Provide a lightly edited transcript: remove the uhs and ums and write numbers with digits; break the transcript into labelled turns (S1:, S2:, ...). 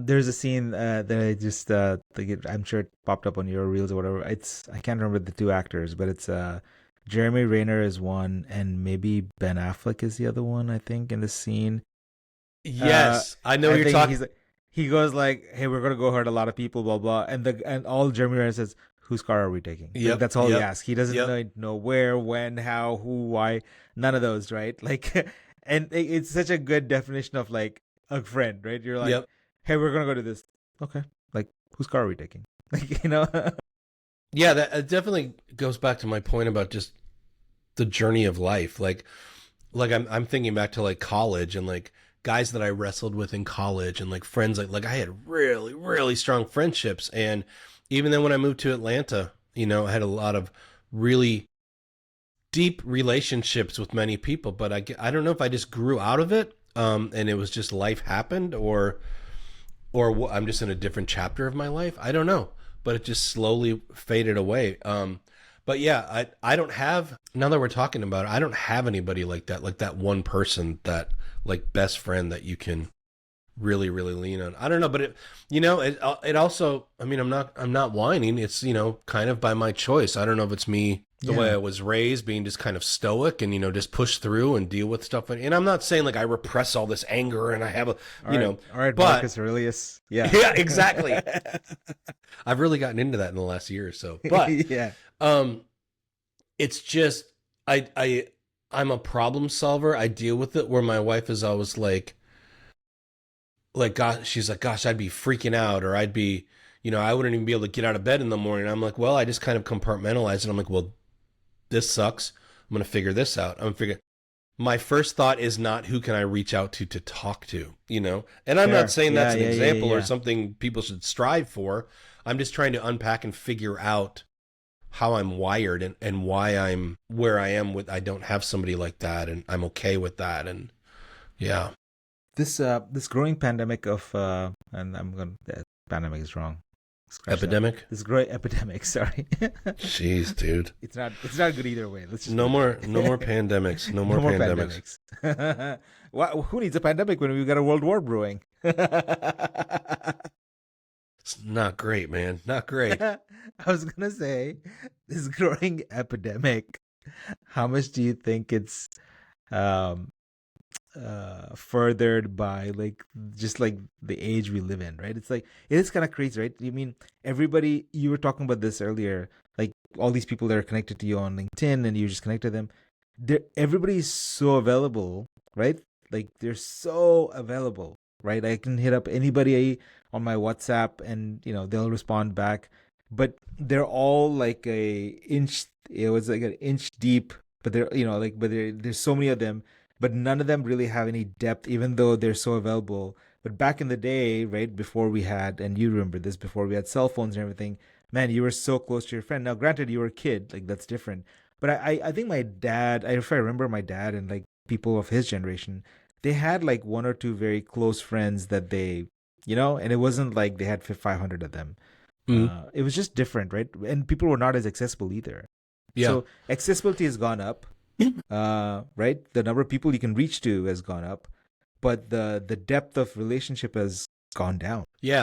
S1: There's a scene that I just I'm sure it popped up on your reels or whatever. I can't remember the two actors, but it's Jeremy Renner is one, and maybe Ben Affleck is the other one. I think in the scene, uh,
S2: Yes, I know what
S1: I
S2: you're
S1: think
S2: talking.
S1: he goes like, "Hey, we're gonna go hurt a lot of people, blah blah," and all Jeremy Renner says, "Whose car are we taking?" Like
S2: Yep,
S1: that's all he
S2: yep,
S1: asks. He doesn't
S2: yep,
S1: know where, when, how, who, why, none of those, right? Like, and it's such a good definition of like a friend, right? You're like,
S2: yep.
S1: "Hey, we're gonna go to this." Okay, like whose car are we taking? Like, you know?
S2: Yeah, that definitely goes back to my point about just the journey of life. Like I'm thinking back to like college and like guys that I wrestled with in college and like friends like I had really strong friendships. And even then when I moved to Atlanta, I had a lot of really deep relationships with many people, but I don't know if I just grew out of it, and it was just life happened, or I'm just in a different chapter of my life. I don't know, but it just slowly faded away. But yeah, I don't have, now that we're talking about it, I don't have anybody like that one person, that like best friend that you can really lean on. I don't know, but it also, I mean, I'm not whining. It's, kind of by my choice. I don't know if it's me, the way
S1: Yeah.
S2: I was raised, being just kind of stoic and, just push through and deal with stuff. And I'm not saying like I repress all this anger and I have a,
S1: All right,
S2: but
S1: Marcus Aurelius. Yeah.
S2: yeah, exactly. I've really gotten into that in the last year or so. But
S1: Yeah.
S2: um it's just, I'm a problem solver. I deal with it, where my wife is always like gosh, she's like, gosh, I'd be freaking out, or I'd be, I wouldn't even be able to get out of bed in the morning. I'm like, well, I just kind of compartmentalize it. I'm like, well, this sucks. I'm gonna figure this out. I'm gonna figure. My first thought is not who can I reach out to talk to. And I'm not
S1: Fair.
S2: saying
S1: Yeah,
S2: that's an
S1: yeah, yeah, yeah,
S2: example or
S1: yeah.
S2: something people should strive for. I'm just trying to unpack and figure out how I'm wired, and why I'm where I am with, I don't have somebody like that, and I'm okay with that. And yeah.
S1: This growing pandemic of and I'm gonna pandemic is wrong. Scratch that.
S2: Epidemic.
S1: This growing epidemic, sorry.
S2: Jeez, dude.
S1: It's not good either way. Let's just put
S2: No
S1: it
S2: more,
S1: that
S2: no more
S1: way.
S2: pandemics. No more
S1: No more
S2: pandemics.
S1: pandemics. Who needs a pandemic when we've got a world war brewing?
S2: It's not great, man. Not great.
S1: I was gonna say this growing epidemic. How much do you think it's um furthered by like just like the age we live in, right? It's like it is kind of crazy, right? You mean everybody, you were talking about this earlier, like all these people that are connected to you on LinkedIn and you just connect to them. Everybody's so available, right? Like they're so available, right? I can hit up anybody on my WhatsApp and they'll respond back. But they're all like it was like an inch deep, but there's so many of them, but none of them really have any depth, even though they're so available. But back in the day, right before we had, and you remember this, before we had cell phones and everything, man, you were so close to your friend. Now, granted, you were a kid, like that's different. But I think my dad, if I remember my dad and like people of his generation, they had like one or two very close friends that and it wasn't like they had 500 of them.
S2: Mm,
S1: It was just different, right? And people were not as accessible either.
S2: yeah.
S1: So accessibility has gone up, right? The number of people you can reach to has gone up, but the depth of relationship has gone down.
S2: Yeah.